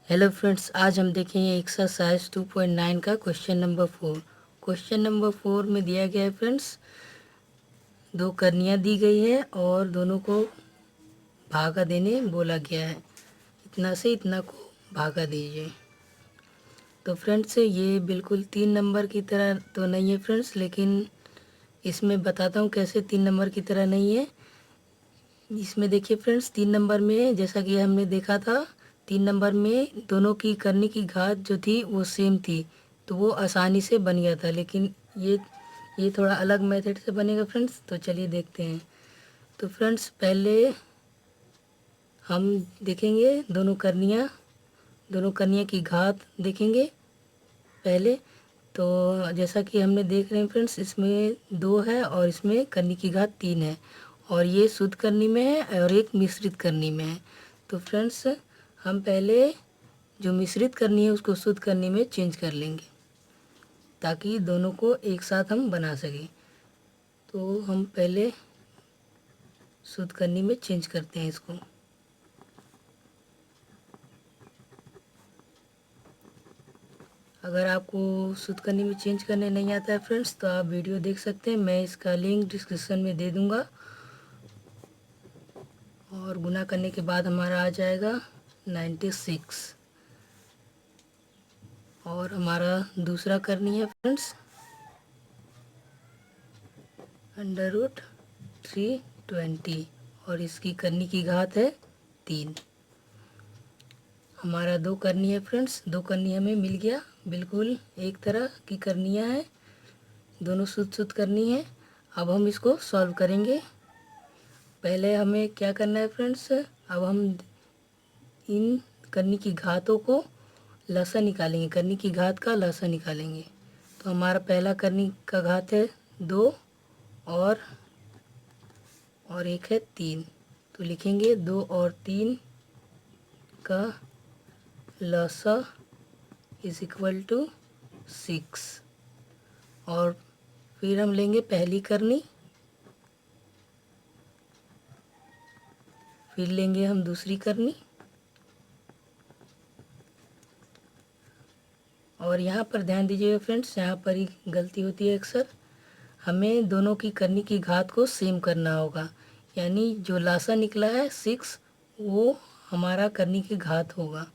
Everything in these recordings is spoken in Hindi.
हेलो फ्रेंड्स, आज हम देखेंगे एक्सरसाइज 2.9 का क्वेश्चन नंबर 4। क्वेश्चन नंबर 4 में दिया गया है फ्रेंड्स, दो करनियाँ दी गई है और दोनों को भागा देने बोला गया है। इतना से इतना को भागा दीजिए। तो फ्रेंड्स, ये बिल्कुल 3 नंबर की तरह तो नहीं है फ्रेंड्स, लेकिन इसमें बताता हूँ कैसे 3 नंबर की तरह नहीं है। इसमें देखिए फ्रेंड्स, 3 नंबर में जैसा कि हमने देखा था, 3 नंबर में दोनों की करने की घात जो थी वो सेम थी, तो वो आसानी से बन गया था। लेकिन ये थोड़ा अलग मेथड से बनेगा फ्रेंड्स, तो चलिए देखते हैं। तो फ्रेंड्स, पहले हम देखेंगे दोनों करनियाँ की घात देखेंगे पहले। तो जैसा कि हमने देख रहे हैं फ्रेंड्स, इसमें 2 है और इसमें करनी की घात 3 है, और ये शुद्ध करनी में है और एक मिश्रित करनी में है। तो फ्रेंड्स, हम पहले जो मिश्रित करनी है उसको शुद्ध करनी में चेंज कर लेंगे, ताकि दोनों को एक साथ हम बना सकें। तो हम पहले शुद्ध करनी में चेंज करते हैं इसको। अगर आपको शुद्ध करनी में चेंज करने नहीं आता है फ्रेंड्स, तो आप वीडियो देख सकते हैं, मैं इसका लिंक डिस्क्रिप्शन में दे दूँगा। और गुना करने के बाद हमारा आ जाएगा 96। और हमारा दूसरा करनी है फ्रेंड्स, √320, और इसकी करनी की घात है 3। हमारा 2 करनी है फ्रेंड्स, 2 करनी हमें मिल गया। बिल्कुल एक तरह की करनियाँ हैं, दोनों शुद्ध शुद्ध करनी है। अब हम इसको सॉल्व करेंगे। पहले हमें क्या करना है फ्रेंड्स, अब हम इन करनी की घातों को लसा निकालेंगे, करनी की घात का लसा निकालेंगे। तो हमारा पहला करनी का घात है 2 और एक है 3। तो लिखेंगे 2 और 3 का लसा इज इक्वल टू 6। और फिर हम लेंगे पहली करनी, फिर लेंगे हम दूसरी करनी। और यहाँ पर ध्यान दीजिएगा फ्रेंड्स, यहाँ पर ही गलती होती है अक्सर। हमें दोनों की करनी की घात को सेम करना होगा, यानी जो लासा निकला है 6 वो हमारा करनी की घात होगा।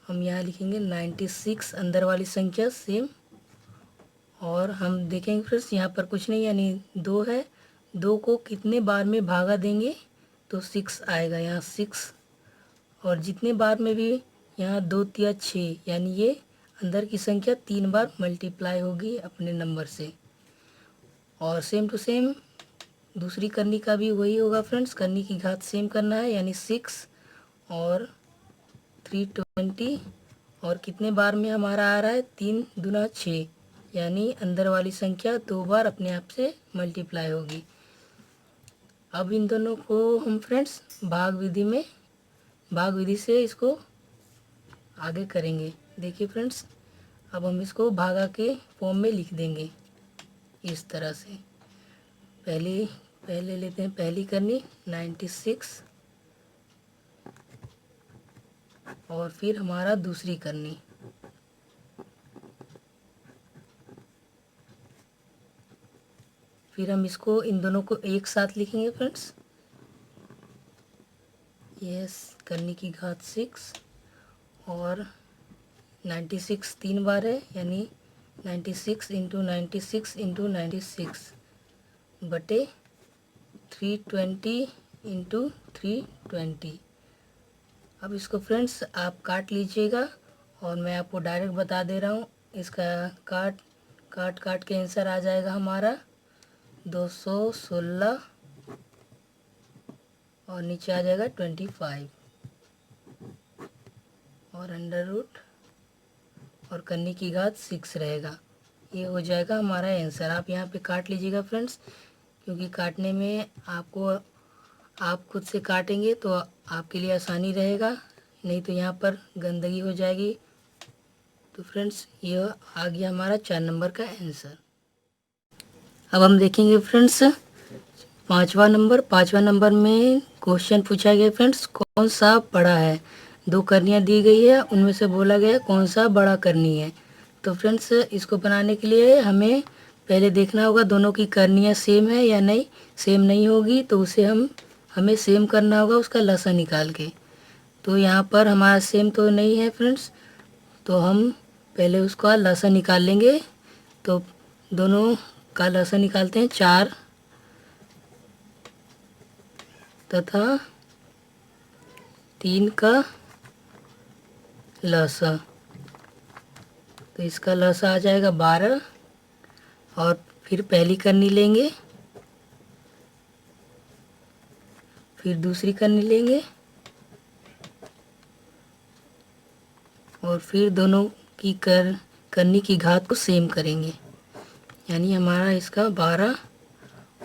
हम यहाँ लिखेंगे 96, अंदर वाली संख्या सेम। और हम देखेंगे फ्रेंड्स, यहाँ पर कुछ नहीं, यानी 2 है। 2 को कितने बार में भागा देंगे तो 6 आएगा, यहाँ 6। और जितने बार में भी यहाँ 2 या 6, यानी ये अंदर की संख्या 3 बार मल्टीप्लाई होगी अपने नंबर से। और सेम टू सेम दूसरी करनी का भी वही होगा फ्रेंड्स, करनी की घात सेम करना है, यानी 6 और 320। और कितने बार में हमारा आ रहा है, 3 दूना 6, यानी अंदर वाली संख्या 2 बार अपने आप से मल्टीप्लाई होगी। अब इन दोनों को हम फ्रेंड्स भाग विधि से इसको आगे करेंगे। देखिए फ्रेंड्स, अब हम इसको भागा के फॉर्म में लिख देंगे इस तरह से। पहले लेते हैं पहली करनी 96, और फिर हमारा दूसरी करनी। फिर हम इसको इन दोनों को एक साथ लिखेंगे फ्रेंड्स। यस, करनी की घात 6 और 96 3 बार है, यानी 96 इंटू 96 इंटू 96 बटे 320 इंटू 320। अब इसको फ्रेंड्स आप काट लीजिएगा, और मैं आपको डायरेक्ट बता दे रहा हूँ, इसका काट के आंसर आ जाएगा हमारा 216, और नीचे आ जाएगा 25, और अंडर रूट और करने की घात 6 रहेगा। ये हो जाएगा हमारा आंसर। आप यहाँ पे काट लीजिएगा फ्रेंड्स, क्योंकि काटने में आप खुद से काटेंगे तो आपके लिए आसानी रहेगा, नहीं तो यहाँ पर गंदगी हो जाएगी। तो फ्रेंड्स, यह आ गया हमारा 4 नंबर का आंसर। अब हम देखेंगे फ्रेंड्स, पाँचवा नंबर में क्वेश्चन पूछा गया फ्रेंड्स, कौन सा बड़ा है। दो करनियाँ दी गई है, उनमें से बोला गया कौन सा बड़ा करनी है। तो फ्रेंड्स इसको बनाने के लिए हमें पहले देखना होगा दोनों की करनियाँ सेम है या नहीं। सेम नहीं होगी तो उसे हमें सेम करना होगा उसका लसा निकाल के। तो यहाँ पर हमारा सेम तो नहीं है फ्रेंड्स, तो हम पहले उसका लसा निकाल लेंगे। तो दोनों का लसा निकालते हैं 4 तथा 3 का लसा। तो इसका लसा आ जाएगा 12। और फिर पहली करनी लेंगे, फिर दूसरी करनी लेंगे और फिर दोनों की करनी की घात को सेम करेंगे। यानी हमारा इसका 12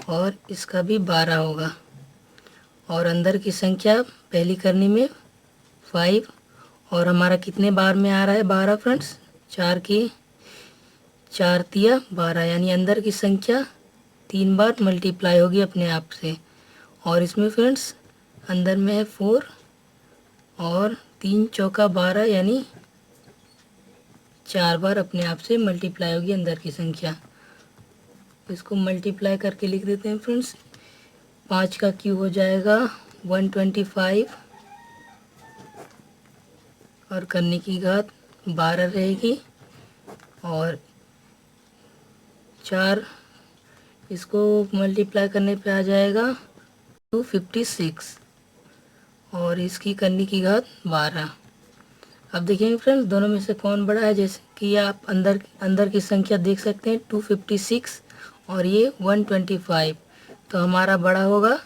और इसका भी 12 होगा। और अंदर की संख्या पहली करनी में 5 और हमारा कितने बार में आ रहा है 12 फ्रेंड्स, 4 की 4 तिया 12, यानी अंदर की संख्या 3 बार मल्टीप्लाई होगी अपने आप से। और इसमें फ्रेंड्स अंदर में है 4 और 3 चौका 12, यानी 4 बार अपने आप से मल्टीप्लाई होगी अंदर की संख्या। इसको मल्टीप्लाई करके लिख देते हैं फ्रेंड्स। 5 का क्यूब हो जाएगा 125 और करने की घात 12 रहेगी। और 4 इसको मल्टीप्लाई करने पे आ जाएगा 256 और इसकी करने की घात 12। अब देखेंगे फ्रेंड्स दोनों में से कौन बड़ा है। जैसे कि आप अंदर की संख्या देख सकते हैं 256 और ये 125, तो हमारा बड़ा होगा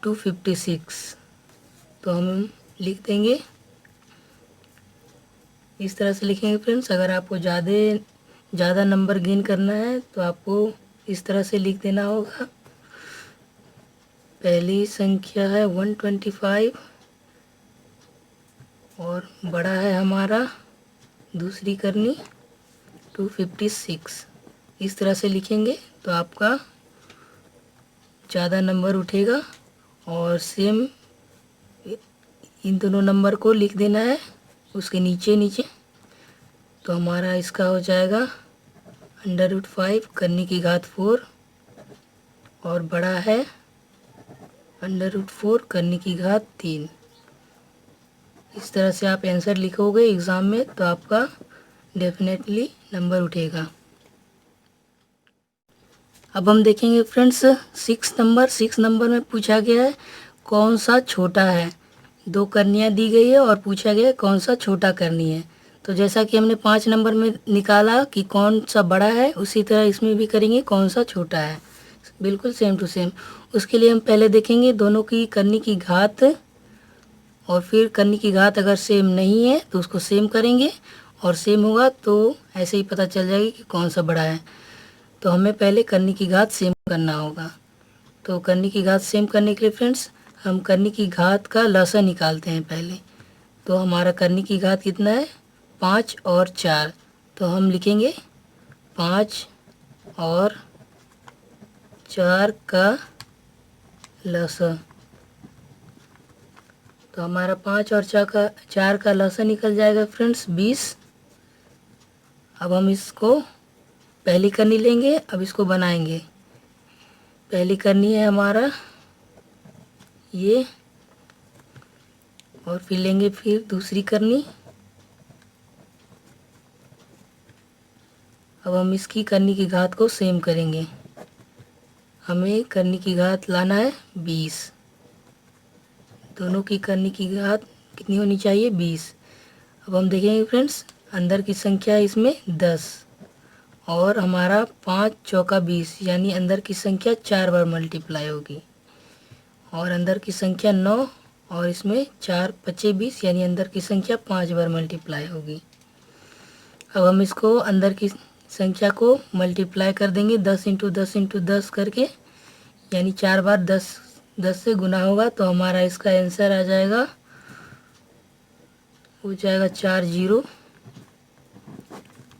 256। तो हम लिख देंगे, इस तरह से लिखेंगे फ्रेंड्स। अगर आपको ज़्यादा नंबर गेन करना है तो आपको इस तरह से लिख देना होगा। पहली संख्या है 125 और बड़ा है हमारा दूसरी करनी 256। इस तरह से लिखेंगे तो आपका ज़्यादा नंबर उठेगा। और सेम इन दोनों नंबर को लिख देना है उसके नीचे। तो हमारा इसका हो जाएगा √5 करने की घात 4 और बड़ा है √4 करने की घात 3। इस तरह से आप आंसर लिखोगे एग्ज़ाम में तो आपका डेफिनेटली नंबर उठेगा। अब हम देखेंगे फ्रेंड्स 6 नंबर में पूछा गया है कौन सा छोटा है। दो करनियाँ दी गई है और पूछा गया है कौन सा छोटा करनी है। तो जैसा कि हमने 5 नंबर में निकाला कि कौन सा बड़ा है, उसी तरह इसमें भी करेंगे कौन सा छोटा है, बिल्कुल सेम टू सेम। उसके लिए हम पहले देखेंगे दोनों की करनी की घात और फिर करनी की घात अगर सेम नहीं है तो उसको सेम करेंगे और सेम होगा तो ऐसे ही पता चल जाएगी कि कौन सा बड़ा है। तो हमें पहले करनी की घात सेम करना होगा। तो करनी की घात सेम करने के लिए फ्रेंड्स हम करनी की घात का लसा निकालते हैं पहले। तो हमारा करनी की घात कितना है 5 और 4, तो हम लिखेंगे 5 और 4 का लसा। तो हमारा 5 और 4 का लसा निकल जाएगा फ्रेंड्स 20। अब हम इसको पहली करनी लेंगे, अब इसको बनाएंगे। पहली करनी है हमारा ये और फिर लेंगे फिर दूसरी करनी। अब हम इसकी करनी की घात को सेम करेंगे। हमें करनी की घात लाना है 20। दोनों की करनी की घात कितनी होनी चाहिए 20। अब हम देखेंगे फ्रेंड्स अंदर की संख्या इसमें 10 और हमारा 5 चौका 20, यानी अंदर की संख्या 4 बार मल्टीप्लाई होगी। और अंदर की संख्या 9 और इसमें 4 पचे 20, यानी अंदर की संख्या 5 बार मल्टीप्लाई होगी। अब हम इसको अंदर की संख्या को मल्टीप्लाई कर देंगे 10 × 10 × 10 करके, यानी 4 बार 10 से गुना होगा। तो हमारा इसका आंसर आ जाएगा, हो जाएगा 4 0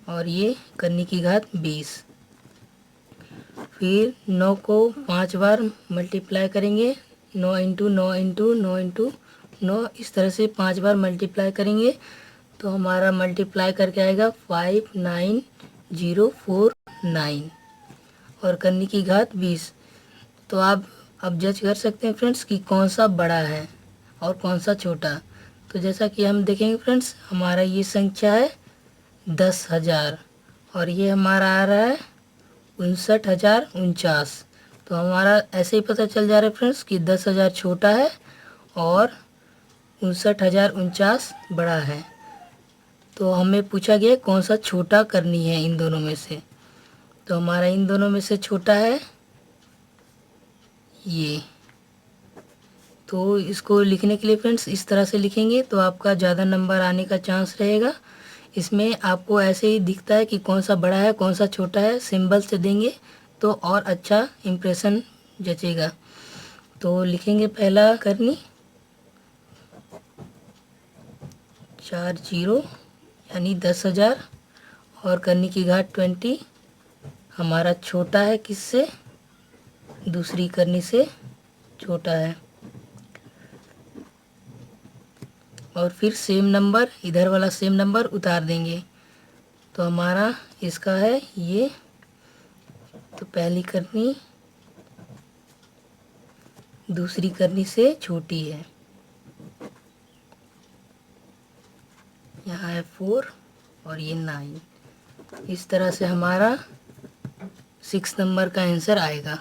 और ये करने की घात 20। फिर 9 को 5 बार मल्टीप्लाई करेंगे, 9 इंटू 9 इंटू 9 इंटू 9, इस तरह से 5 बार मल्टीप्लाई करेंगे तो हमारा मल्टीप्लाई करके आएगा 59049 और करने की घात 20। तो आप अब जज कर सकते हैं फ्रेंड्स कि कौन सा बड़ा है और कौन सा छोटा। तो जैसा कि हम देखेंगे फ्रेंड्स, हमारा ये संख्या है 10,000 और ये हमारा आ रहा है 59,049। तो हमारा ऐसे ही पता चल जा रहा है फ्रेंड्स कि 10,000 छोटा है और 59,049 बड़ा है। तो हमें पूछा गया कौन सा छोटा करनी है इन दोनों में से। तो हमारा इन दोनों में से छोटा है ये। तो इसको लिखने के लिए फ्रेंड्स इस तरह से लिखेंगे तो आपका ज़्यादा नंबर आने का चांस रहेगा। इसमें आपको ऐसे ही दिखता है कि कौन सा बड़ा है कौन सा छोटा है, सिंबल से देंगे तो और अच्छा इम्प्रेशन जचेगा। तो लिखेंगे पहला करनी 40 यानी 10,000 और करनी की घात 20 हमारा छोटा है किससे, दूसरी करनी से छोटा है। और फिर सेम नंबर, इधर वाला सेम नंबर उतार देंगे तो हमारा इसका है ये। तो पहली करनी दूसरी करनी से छोटी है, यहाँ है 4 और ये 9। इस तरह से हमारा 6 नंबर का आंसर आएगा।